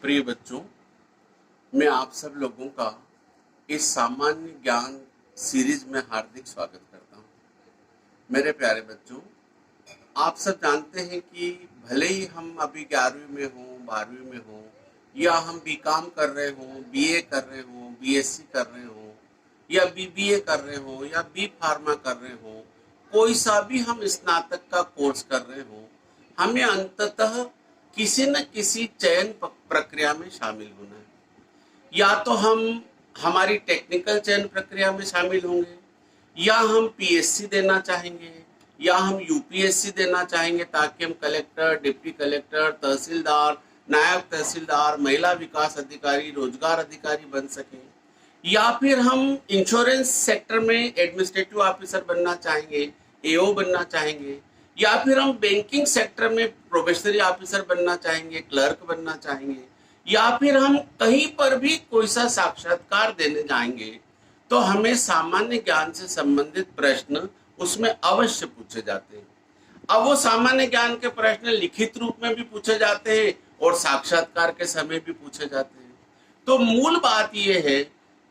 प्रिय बच्चों, मैं आप सब लोगों का इस सामान्य ज्ञान सीरीज में हार्दिक स्वागत करता हूं। मेरे प्यारे बच्चों, आप सब जानते हैं कि भले ही हम अभी 11वीं में हों, 12वीं में हों, या हम बीकॉम कर रहे हों, बीए कर रहे हों, बीएससी कर रहे हों, या बीबीए कर रहे हों, या बी फार्मा कर रहे हों, कोई सा भी हम स्नातक का कोर्स कर रहे हों, हमें अंततः किसी न किसी चयन प्रक्रिया में शामिल होना है। या तो हम हमारी टेक्निकल चयन प्रक्रिया में शामिल होंगे, या हम पीएससी देना चाहेंगे, या हम यूपीएससी देना चाहेंगे ताकि हम कलेक्टर, डिप्टी कलेक्टर, तहसीलदार, नायब तहसीलदार, महिला विकास अधिकारी, रोजगार अधिकारी बन सकें, या फिर हम इंश्योरेंस सेक्टर में एडमिनिस्ट्रेटिव ऑफिसर बनना चाहेंगे, एओ बनना चाहेंगे, या फिर हम बैंकिंग सेक्टर में प्रोबेशनरी ऑफिसर बनना चाहेंगे, क्लर्क बनना चाहेंगे, या फिर हम कहीं पर भी कोई सा साक्षात्कार देने जाएंगे, तो हमें सामान्य ज्ञान से संबंधित प्रश्न उसमें अवश्य पूछे जाते हैं। अब वो सामान्य ज्ञान के प्रश्न लिखित रूप में भी पूछे जाते हैं और साक्षात्कार के समय भी पूछे जाते हैं। तो मूल बात यह है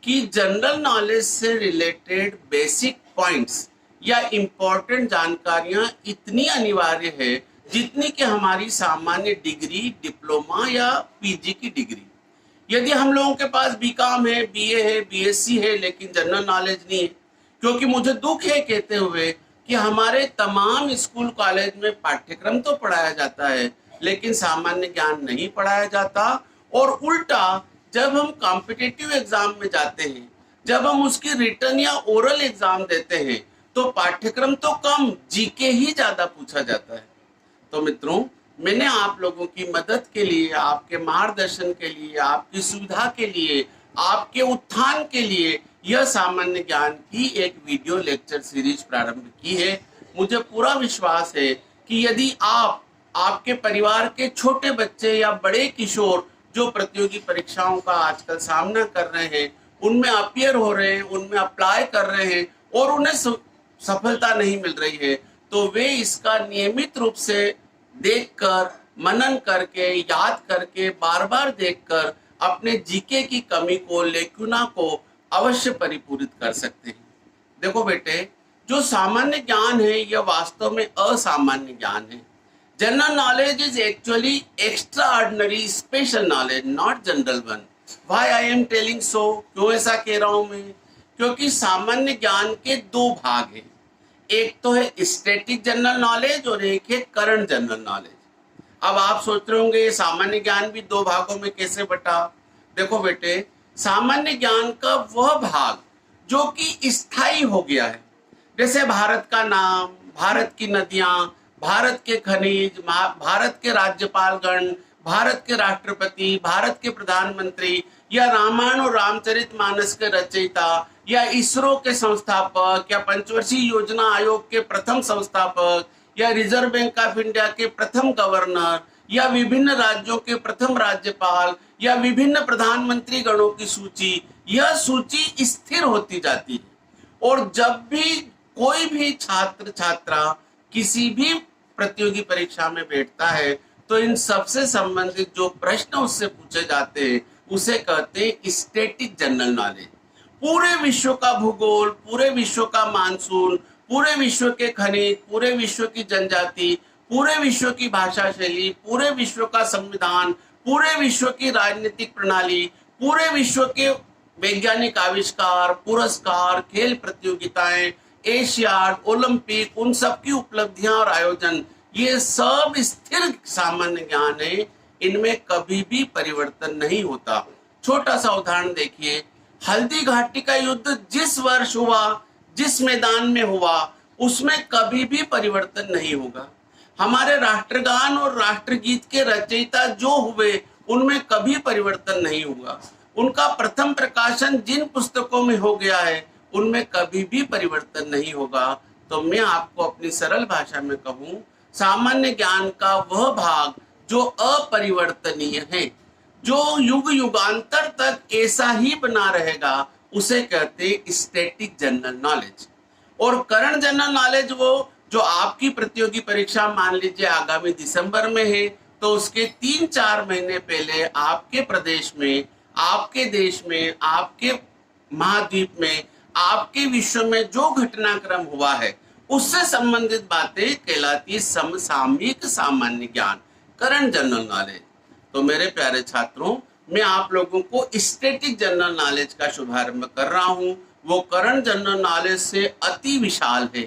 कि जनरल नॉलेज से रिलेटेड बेसिक पॉइंट्स या इम्पोर्टेंट जानकारियां इतनी अनिवार्य है जितनी कि हमारी सामान्य डिग्री, डिप्लोमा या पीजी की डिग्री। यदि हम लोगों के पास बीकॉम है, बीए है, बीएससी है, लेकिन जनरल नॉलेज नहीं है, क्योंकि मुझे दुख है कहते हुए कि हमारे तमाम स्कूल कॉलेज में पाठ्यक्रम तो पढ़ाया जाता है लेकिन सामान्य ज्ञान नहीं पढ़ाया जाता। और उल्टा जब हम कॉम्पिटिटिव एग्जाम में जाते हैं, जब हम उसकी रिटन या ओरल एग्जाम देते हैं, तो पाठ्यक्रम तो कम, जीके ही ज्यादा पूछा जाता है। तो मित्रों, मैंने आप लोगों की मदद के लिए, आपके मार्गदर्शन के लिए, आपकी सुविधा के लिए, आपके उत्थान के लिए यह सामान्य ज्ञान की एक वीडियो लेक्चर सीरीज प्रारंभ की है। मुझे पूरा विश्वास है कि यदि आप, आपके परिवार के छोटे बच्चे या बड़े किशोर जो प्रतियोगी परीक्षाओं का आजकल सामना कर रहे हैं, उनमें अपीयर हो रहे हैं, उनमें अप्लाई कर रहे हैं और उन्हें सफलता नहीं मिल रही है, तो वे इसका नियमित रूप से देखकर, मनन करके, याद करके, बार बार देखकर अपने जीके की कमी को, लेकुना को अवश्य परिपूरित कर सकते हैं। देखो बेटे, जो सामान्य ज्ञान है यह वास्तव में असामान्य ज्ञान है। General knowledge is actually extra ordinary special knowledge, not general one. Why I am telling so? क्यों ऐसा कह रहा हूं मैं? क्योंकि सामान्य ज्ञान के दो भाग हैं। एक तो है स्टैटिक जनरल नॉलेज और एक है करंट जनरल नॉलेज। अब आप सोच रहे होंगे ये सामान्य ज्ञान भी दो भागों में कैसे बटा? देखो बेटे, सामान्य ज्ञान का वह भाग जो कि स्थायी हो गया है, जैसे भारत का नाम, भारत की नदियां, भारत के खनिज, भारत के राज्यपालगण, भारत के राष्ट्रपति, भारत के प्रधानमंत्री, या रामायण और रामचरितमानस के रचयिता, या इसरो के संस्थापक, या पंचवर्षीय योजना आयोग के प्रथम संस्थापक, या रिजर्व बैंक ऑफ इंडिया के प्रथम गवर्नर, या विभिन्न राज्यों के प्रथम राज्यपाल, या विभिन्न प्रधानमंत्री गणों की सूची, यह सूची स्थिर होती जाती है। और जब भी कोई भी छात्र छात्रा किसी भी प्रतियोगी परीक्षा में बैठता है, तो इन सबसे संबंधित जो प्रश्न उससे पूछे जाते हैं उसे कहते हैं स्टैटिक जनरल नॉलेज। पूरे विश्व का भूगोल, पूरे विश्व का मानसून, पूरे विश्व के खनिज, पूरे विश्व की जनजाति, पूरे विश्व की भाषा शैली, पूरे विश्व का संविधान, पूरे विश्व की राजनीतिक प्रणाली, पूरे विश्व के वैज्ञानिक आविष्कार, पुरस्कार, खेल प्रतियोगिताएं, एशियाड, ओलंपिक, उन सब की उपलब्धियां और आयोजन, ये सब स्थिर सामान्य ज्ञान है। इनमें कभी भी परिवर्तन नहीं होता। छोटा सा उदाहरण देखिए, हल्दी घाटी का युद्ध जिस वर्ष हुआ, जिस मैदान में हुआ, उसमें कभी भी परिवर्तन नहीं होगा। हमारे राष्ट्रगान और राष्ट्रगीत के रचयिता जो हुए, उनमें कभी परिवर्तन नहीं हुआ। उनका प्रथम प्रकाशन जिन पुस्तकों में हो गया है, उनमें कभी भी परिवर्तन नहीं होगा। तो मैं आपको अपनी सरल भाषा में कहूं, सामान्य ज्ञान का वह भाग जो अपरिवर्तनीय है, जो युग युगांतर तक ऐसा ही बना रहेगा, उसे कहते हैं स्टैटिक जनरल नॉलेज। और करंट जनरल नॉलेज वो जो आपकी प्रतियोगी परीक्षा मान लीजिए आगामी दिसंबर में है, तो उसके 3-4 महीने पहले आपके प्रदेश में, आपके देश में, आपके महाद्वीप में, आपके विश्व में जो घटनाक्रम हुआ है उससे संबंधित बातें कहलाती समसामयिक सामान्य ज्ञान, करंट जनरल नॉलेज। तो मेरे प्यारे छात्रों, मैं आप लोगों को स्टैटिक जनरल नॉलेज का शुभारंभ कर रहा हूं। वो करंट जनरल नॉलेज से अति विशाल है,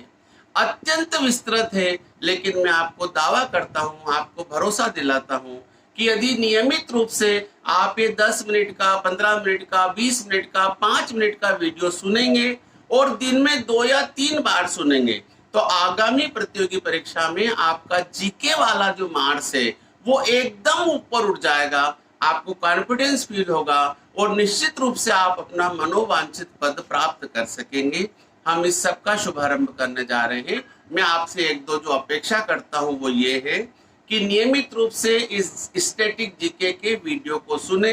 अत्यंत विस्तृत है, लेकिन मैं आपको दावा करता हूं, आपको भरोसा दिलाता हूं कि यदि नियमित रूप से आप ये 10 मिनट का, 15 मिनट का, 20 मिनट का, 5 मिनट का वीडियो सुनेंगे और दिन में 2 या 3 बार सुनेंगे, तो आगामी प्रतियोगी परीक्षा में आपका जीके वाला जो मार्क्स है वो एकदम ऊपर उठ जाएगा। आपको कॉन्फिडेंस फील होगा और निश्चित रूप से आप अपना मनोवांछित पद प्राप्त कर सकेंगे। हम इस सब का शुभारंभ करने जा रहे हैं। मैं आपसे एक दो जो अपेक्षा करता हूं वो ये है कि नियमित रूप से इस स्टैटिक जीके के वीडियो को सुने।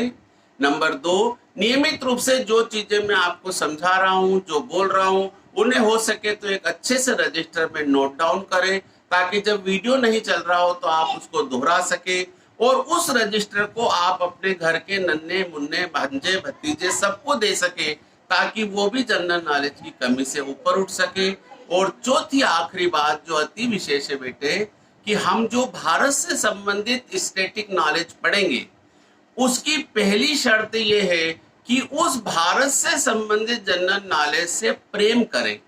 नंबर 2, नियमित रूप से जो चीजें मैं आपको समझा रहा हूं, जो बोल रहा हूं, उन्हें हो सके तो एक अच्छे से रजिस्टर में नोट डाउन करें, ताकि जब वीडियो नहीं चल रहा हो तो आप उसको दोहरा सके और उस रजिस्टर को आप अपने घर के नन्हे मुन्ने भांजे भतीजे सबको दे सके, ताकि वो भी जनरल नॉलेज की कमी से ऊपर उठ सके। और चौथी आखिरी बात जो अति विशेष है बेटे, कि हम जो भारत से संबंधित स्टैटिक नॉलेज पढ़ेंगे उसकी पहली शर्त ये है कि उस भारत से संबंधित जनरल नॉलेज से प्रेम करें।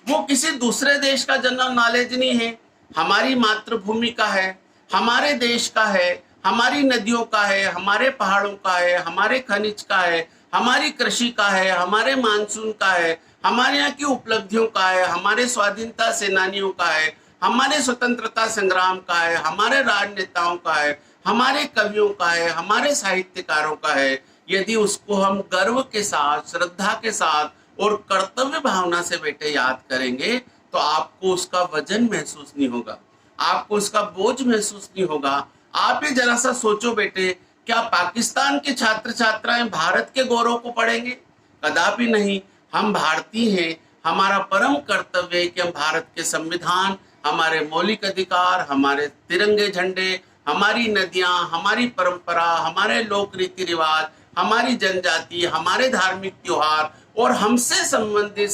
वो किसी दूसरे देश का जनरल नॉलेज नहीं है, हमारी मातृभूमि का है, हमारे देश का है, हमारी नदियों का है, हमारे पहाड़ों का है, हमारे खनिज का है, हमारी कृषि का है, हमारे मानसून का है, हमारे यहाँ की उपलब्धियों का है, हमारे स्वाधीनता सेनानियों का है, हमारे स्वतंत्रता संग्राम का है, हमारे राजनेताओं का है, हमारे कवियों का है, हमारे साहित्यकारों का है। यदि उसको हम गर्व के साथ, श्रद्धा के साथ और कर्तव्य भावना से बेटे याद करेंगे तो आपको उसका वजन महसूस नहीं होगा, आपको उसका बोझ महसूस नहीं होगा। आप ये जरा सा सोचो बेटे, क्या पाकिस्तान के छात्र छात्राएं भारत के गौरव को पढ़ेंगे? कदापि नहीं। हम भारतीय हैं, हमारा परम कर्तव्य है कि हम भारत के संविधान, हमारे मौलिक अधिकार, हमारे तिरंगे झंडे, हमारी नदियां, हमारी परंपरा, हमारे लोक रीति रिवाज, हमारी जनजाति, हमारे धार्मिक त्योहार और हमसे संबंधित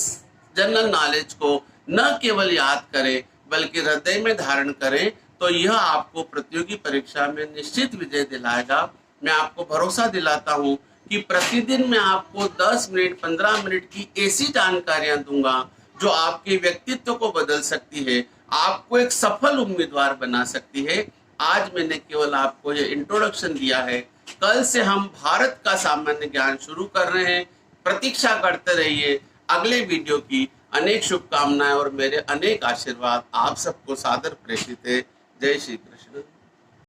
जनरल नॉलेज को न केवल याद करें बल्कि हृदय में धारण करें, तो यह आपको प्रतियोगी परीक्षा में निश्चित विजय दिलाएगा। मैं आपको भरोसा दिलाता हूं कि प्रतिदिन मैं आपको 10 मिनट, 15 मिनट की ऐसी जानकारियां दूंगा जो आपके व्यक्तित्व को बदल सकती है, आपको एक सफल उम्मीदवार बना सकती है। आज मैंने केवल आपको ये इंट्रोडक्शन दिया है, कल से हम भारत का सामान्य ज्ञान शुरू कर रहे हैं। प्रतीक्षा करते रहिए अगले वीडियो की। अनेक शुभकामनाएं और मेरे अनेक आशीर्वाद आप सबको सादर प्रेषित है। जय श्री कृष्ण।